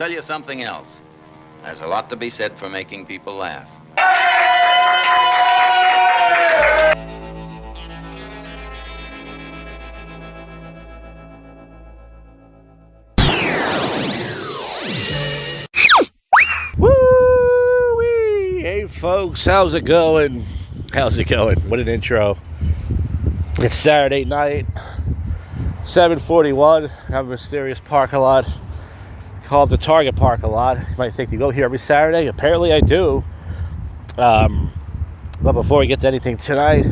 Tell you something else. There's a lot to be said for making people laugh. Woo-wee! Hey folks, how's it going? How's it going? What an intro. It's Saturday night, 7:41. I have a mysterious parking lot called the Target parking lot. You might think, you go here every Saturday? Apparently I do. But before we get to anything tonight,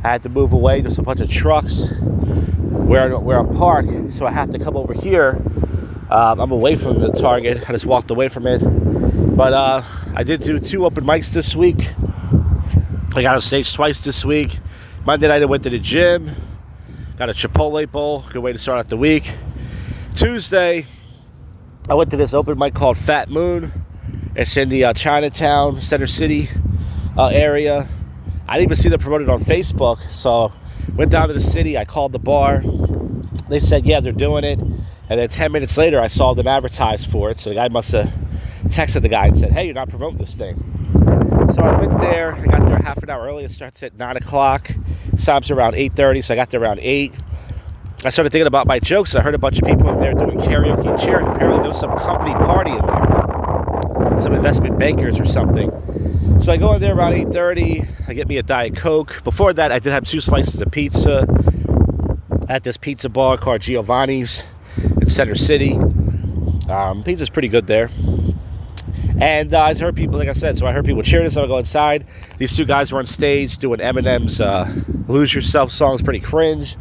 I had to move away. There's a bunch of trucks where I'm parked, so I have to come over here. I'm away from the Target. I just walked away from it. But I did do 2 open mics this week. I got on stage twice this week. Monday night I went to the gym. Got a Chipotle bowl. Good way to start out the week. Tuesday, I went to this open mic called Fat Moon. It's in the Chinatown, Center City area. I didn't even see them promoted on Facebook. So went down to the city. I called the bar. They said, yeah, they're doing it. And then 10 minutes later, I saw them advertise for it. So the guy must have texted the guy and said, hey, you're not promoting this thing. So I went there. I got there half an hour early. It starts at 9 o'clock. Stops around 8:30, so I got there around 8. I started thinking about my jokes. I heard a bunch of people in there doing karaoke and cheering. Apparently there was some company party in there. Some investment bankers or something. So I go in there around 8:30. I get me a Diet Coke. Before that, I did have 2 slices of pizza at this pizza bar called Giovanni's in Center City. Pizza's pretty good there. And I heard people, like I said, so I heard people cheering, so I go inside. These 2 guys were on stage doing Eminem's Lose Yourself song. It's pretty cringe.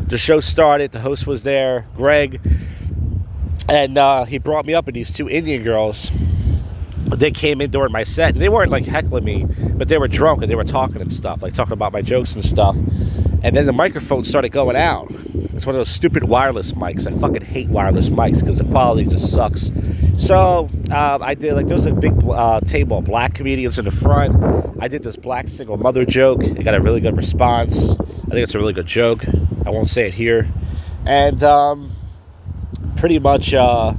The show started. The host was there, Greg. And he brought me up, and these 2 Indian girls, they came in during my set. And they weren't, like, heckling me, but they were drunk, and they were talking and stuff, like talking about my jokes and stuff. And then the microphone started going out. It's one of those stupid wireless mics. I fucking hate wireless mics because the quality just sucks. So I did, like, there was a big table of black comedians in the front. I did this black single mother joke. It got a really good response. I think it's a really good joke. I won't say it here. And pretty much I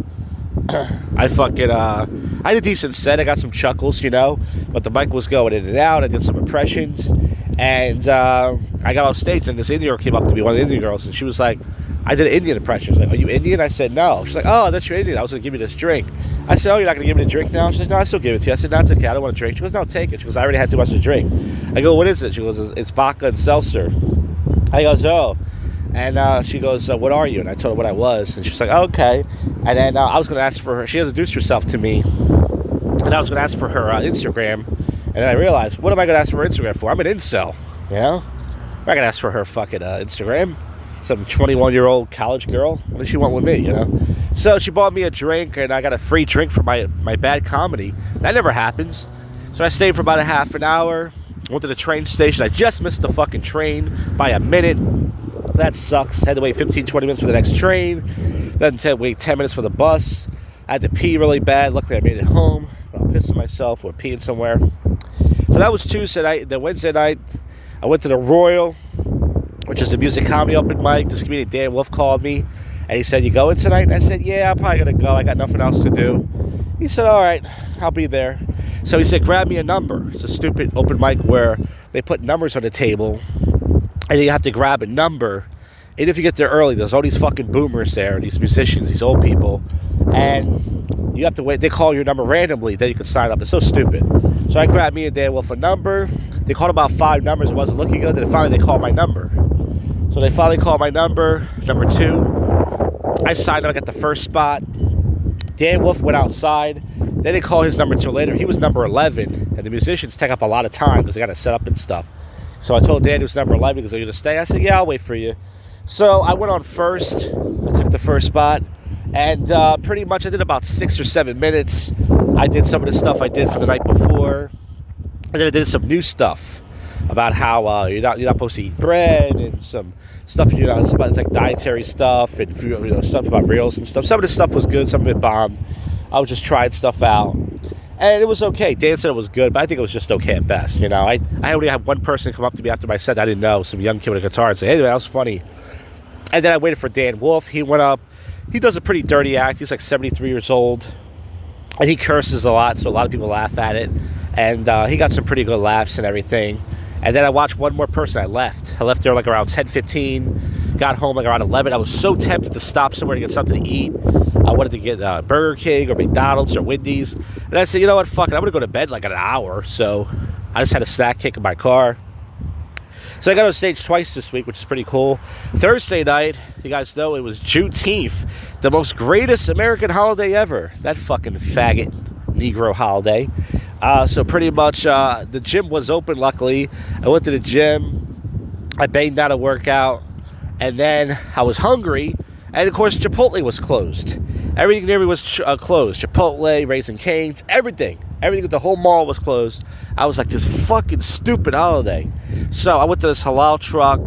did a decent set. I got some chuckles, you know, but the mic was going in and out. I did some impressions. And I got off stage, and this Indian girl came up to me, one of the Indian girls, and she was like, I did an Indian impression. She was like, are you Indian? I said, no. She's like, oh, that's your Indian. I was going to give you this drink. I said, oh, you're not going to give me the drink now? She's like, no, I still give it to you. I said, no, it's okay. I don't want a drink. She goes, no, take it. She goes, I already had too much to drink. I go, what is it? She goes, it's vodka and seltzer. I goes, oh. And she goes, what are you? And I told her what I was. And she was like, oh, okay. And then I was going to ask for her. She introduced herself to me. And I was going to ask for her Instagram. And then I realized, what am I going to ask for her Instagram for? I'm an incel. You know? I'm not going to ask for her fucking Instagram. Some 21-year-old college girl. What does she want with me, you know? So she bought me a drink, and I got a free drink for my bad comedy. That never happens. So I stayed for about a half an hour. Went to the train station. I just missed the fucking train by a minute. That sucks. Had to wait 15, 20 minutes for the next train. Then had to wait 10 minutes for the bus. I had to pee really bad. Luckily, I made it home. I'm pissing myself or peeing somewhere. So that was Tuesday night. Then Wednesday night, I went to the Royal, which is the music comedy open mic. This comedian Dan Wolf called me, and he said, you going tonight? And I said, yeah, I'm probably going to go. I got nothing else to do. He said, all right, I'll be there. So he said, grab me a number. It's a stupid open mic where they put numbers on the table, and you have to grab a number. And if you get there early, there's all these fucking boomers there, these musicians, these old people, and you have to wait. They call your number randomly, then you can sign up. It's so stupid. So I grabbed me and Dan Wolf a number. They called about 5 numbers. It wasn't looking good. Then finally they called my number. So they finally called my number 2. I signed up. I got the first spot. Dan Wolf went outside. They didn't call his number until later. He was number 11. And the musicians take up a lot of time because they got to set up and stuff. So I told Dan he was number 11 because are you going to stay? I said, yeah, I'll wait for you. So I went on first. I took the first spot. And pretty much I did about 6 or 7 minutes. I did some of the stuff I did for the night before. And then I did some new stuff about how you're not supposed to eat bread and some stuff, you know, it's like dietary stuff and, you know, stuff about reels and stuff. Some of the stuff was good, some of it bombed. I was just trying stuff out. And it was okay. Dan said it was good, but I think it was just okay at best, you know. I only had one person come up to me after my set I didn't know, some young kid with a guitar, and say, hey, man, that was funny. And then I waited for Dan Wolf. He went up. he does a pretty dirty act. He's like 73 years old. And he curses a lot, so a lot of people laugh at it. And he got some pretty good laughs and everything. And then I watched one more person. I left there like around 10:15. Got home like around 11. I was so tempted to stop somewhere to get something to eat. I wanted to get Burger King or McDonald's or Wendy's. And I said, you know what, fuck it. I'm going to go to bed like in an hour. So I just had a snack kick in my car. So I got on stage twice this week, which is pretty cool. Thursday night, you guys know it was Juneteenth, the most greatest American holiday ever. That fucking faggot Negro holiday. So pretty much the gym was open, luckily. I went to the gym. I banged out a workout. And then I was hungry. And, of course, Chipotle was closed. Everything near me was closed. Chipotle, Raising Cane's, everything. Everything, the whole mall was closed. I was like, this fucking stupid holiday. So I went to this halal truck,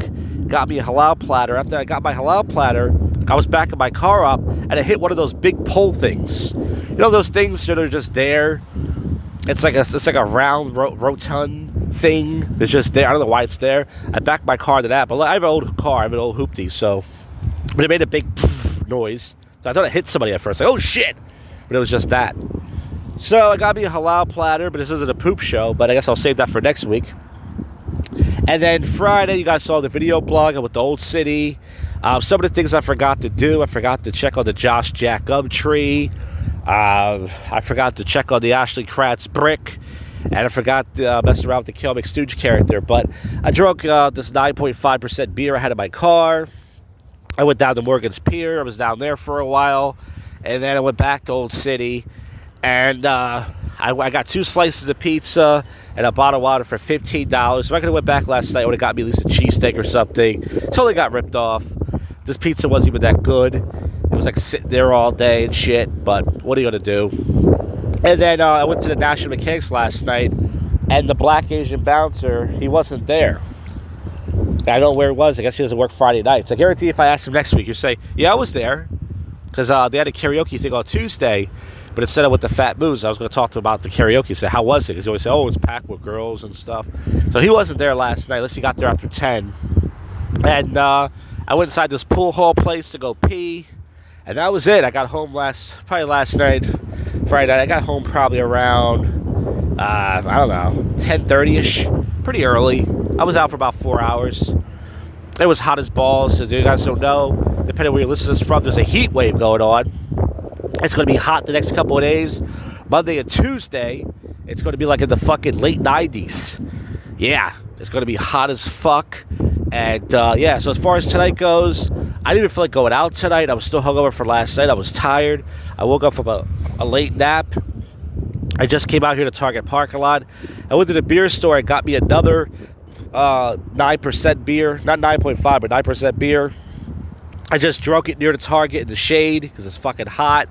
got me a halal platter. After I got my halal platter, I was backing my car up, and I hit one of those big pole things. You know those things that are just there? It's like a round, rotund thing that's just there. I don't know why it's there. I backed my car to that, but I have an old car. I have an old hoopty, so... But it made a big noise. So I thought I hit somebody at first. Like, oh, shit! But it was just that. So I got me a halal platter, but this isn't a poop show, but I guess I'll save that for next week. And then Friday, you guys saw the video blog with the Old City. Some of the things I forgot to do. I forgot to check on the Josh Jack tree. I forgot to check on the Ashley Kratz brick. And I forgot to mess around with the Kel McStooge character. But I drank this 9.5% beer I had in my car. I went down to Morgan's Pier. I was down there for a while. And then I went back to Old City. And I got 2 slices of pizza and a bottle of water for $15. If I could have went back last night, I would have got me at least a cheesesteak or something. Totally got ripped off. This pizza wasn't even that good. It was like sitting there all day and shit. But what are you going to do? And then I went to the National Mechanics last night. And the black Asian bouncer, he wasn't there. I don't know where he was. I guess he doesn't work Friday nights. I guarantee if I asked him next week, he'd say, yeah, I was there. Because they had a karaoke thing on Tuesday. But instead of with the Fat Moose, I was going to talk to him about the karaoke. Say, how was it? Because he always say, oh, it's packed with girls and stuff. So he wasn't there last night, unless he got there after 10. And I went inside this pool hall place to go pee. And that was it. I got home Friday night. I got home probably around, 10:30-ish. Pretty early. I was out for about 4 hours. It was hot as balls. So you guys don't know, depending on where you're listening to this from, there's a heat wave going on. It's going to be hot the next couple of days. Monday and Tuesday, it's going to be like in the fucking late 90s. Yeah, it's going to be hot as fuck. And, so as far as tonight goes, I didn't even feel like going out tonight. I was still hungover for last night. I was tired. I woke up from a late nap. I just came out here to Target parking lot. I went to the beer store and got me another 9% beer. Not 9.5, but 9% beer. I just drunk it near the Target in the shade because it's fucking hot.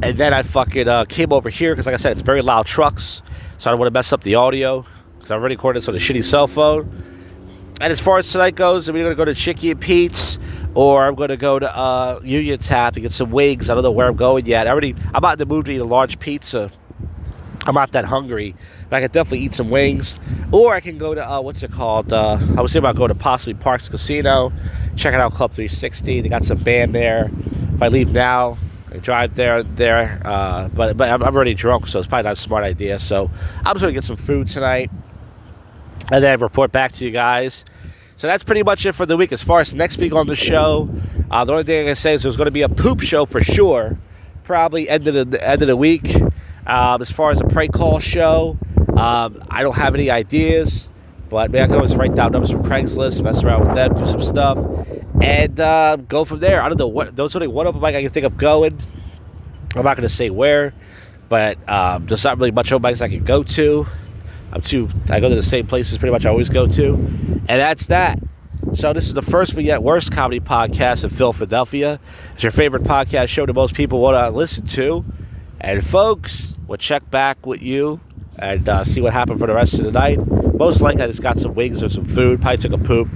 And then I fucking came over here because, like I said, it's very loud trucks. So I don't want to mess up the audio because I'm already recording this on a shitty cell phone. And as far as tonight goes, I'm either going to go to Chicky and Pete's or I'm going to go to Union Tap to get some wings. I don't know where I'm going yet. I'm out in the mood to eat a large pizza. I'm not that hungry. But I can definitely eat some wings. Or I can go to, what's it called? I was thinking about going to possibly Parks Casino. Checking out Club 360. They got some band there. If I leave now, I drive there. But I'm already drunk, so it's probably not a smart idea. So I'm just going to get some food tonight. And then report back to you guys. So that's pretty much it for the week. As far as next week on the show, the only thing I can say is there's going to be a poop show for sure. Probably end of the week. As far as a prank call show, I don't have any ideas. But maybe I can always write down numbers from Craigslist, mess around with them, do some stuff. And go from there. I don't know what. There's only one open mic I can think of going. I'm not going to say where. But there's not really much open mics I can go to. I go to the same places pretty much I always go to. And that's that. So this is the first but yet worst comedy podcast in Philadelphia. It's your favorite podcast show that most people want to listen to. And folks, we'll check back with you and see what happened for the rest of the night. Most likely I just got some wings or some food. Probably took a poop.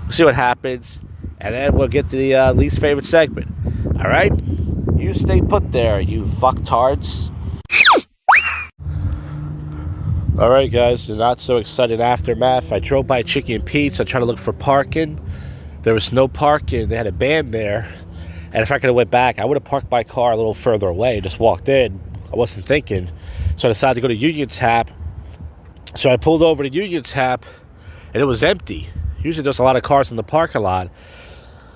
We'll see what happens. And then we'll get to the least favorite segment. All right? You stay put there, you fucktards. All right, guys, the not so exciting aftermath. I drove by Chicky and Pete's. I tried to look for parking. There was no parking. They had a band there. And if I could have went back, I would have parked my car a little further away and just walked in. I wasn't thinking. So I decided to go to Union Tap. So I pulled over to Union Tap, and it was empty. Usually there's a lot of cars in the parking lot.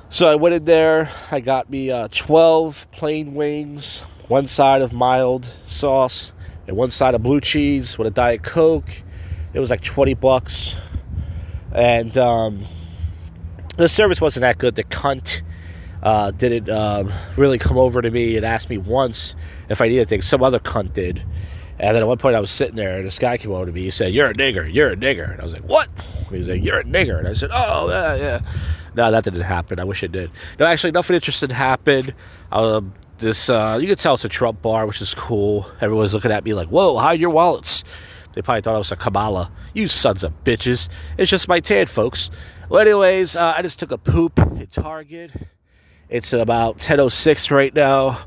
So I went in there. I got me 12 plain wings, one side of mild sauce, and one side of blue cheese with a Diet Coke. It was like $20. And the service wasn't that good. The cunt didn't really come over to me and ask me once if I needed anything. Some other cunt did. And then at one point I was sitting there, and this guy came over to me. He said, "You're a nigger, you're a nigger." And I was like, "What?" And he was like, "You're a nigger." And I said, "Oh, yeah, yeah." No, that didn't happen. I wish it did. No, actually, nothing interesting happened. You could tell it's a Trump bar, which is cool. Everyone's looking at me like, "Whoa, hide your wallets." They probably thought I was a Kamala. You sons of bitches. It's just my tan, folks. Well, anyways, I just took a poop at Target. It's about 10:06 right now.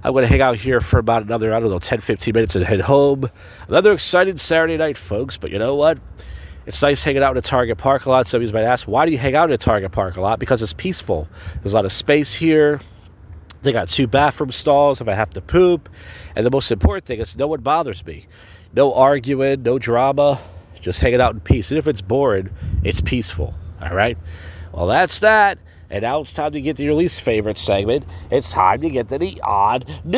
I'm going to hang out here for about another, 10, 15 minutes and head home. Another exciting Saturday night, folks. But you know what? It's nice hanging out in a Target parking lot. Somebody might ask, why do you hang out in a Target parking lot? Because it's peaceful. There's a lot of space here. They got 2 bathroom stalls if I have to poop. And the most important thing is no one bothers me. No arguing, no drama. Just hanging out in peace. And if it's boring, it's peaceful. All right? Well, that's that. And now it's time to get to your least favorite segment. It's time to get to the odd news.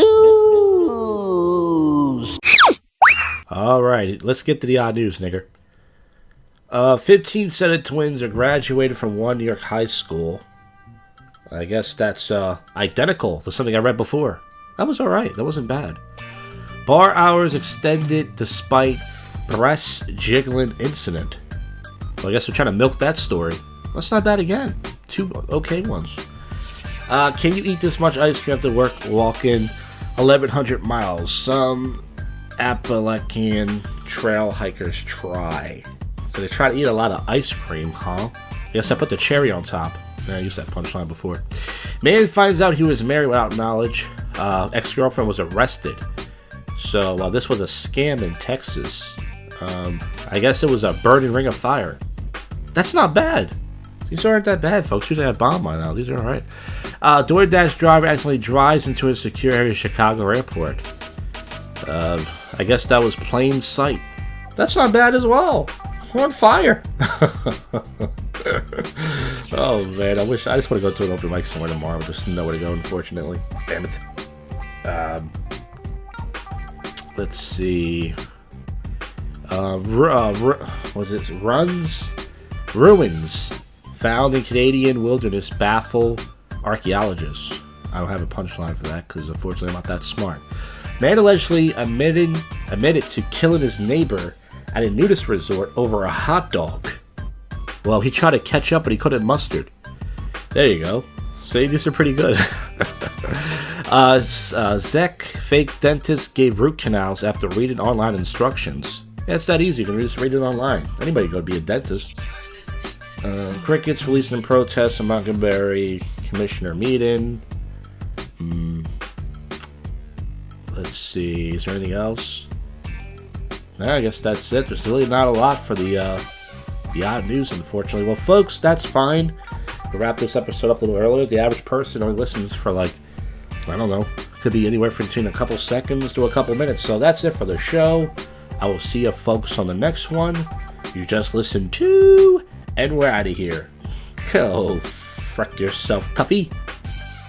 All right, let's get to the odd news, nigger. 15 Senate twins are graduated from one New York high school. I guess that's identical to something I read before. That was all right. That wasn't bad. Bar hours extended despite breast jiggling incident. Well, I guess we're trying to milk that story. That's not bad again. 2 okay ones. Can you eat this much ice cream after work walking 1,100 miles? Some Appalachian trail hikers try. So they try to eat a lot of ice cream, huh? Yes, I put the cherry on top. I used that punchline before. Man finds out he was married without knowledge. Ex-girlfriend was arrested. So this was a scam in Texas. I guess it was a burning ring of fire. That's not bad. These aren't that bad, folks. Usually I bomb by now. These are alright. DoorDash driver accidentally drives into a secure area of Chicago airport. I guess that was plain sight. That's not bad as well. We're on fire. Oh, man. I just want to go to an open mic somewhere tomorrow. But there's nowhere to go, unfortunately. Damn it. Let's see. Ruins found in Canadian wilderness baffle archaeologists. I don't have a punchline for that because unfortunately I'm not that smart. Man allegedly admitted to killing his neighbor at a nudist resort over a hot dog. Well, he tried to catch up, but he couldn't mustard. There you go. See, these are pretty good. Zek, fake dentist, gave root canals after reading online instructions. Yeah, it's that easy. You can just read it online. Anybody can go be a dentist. Crickets released in protest in Montgomery Commissioner meeting. Let's see. Is there anything else? No, I guess that's it. There's really not a lot for the odd news, unfortunately. Well, folks, that's fine. We'll wrap this episode up a little earlier. The average person only listens for I don't know. Could be anywhere between a couple seconds to a couple minutes. So that's it for the show. I will see you folks on the next one. You just listened to, and we're out of here. Go frick yourself, Tuffy.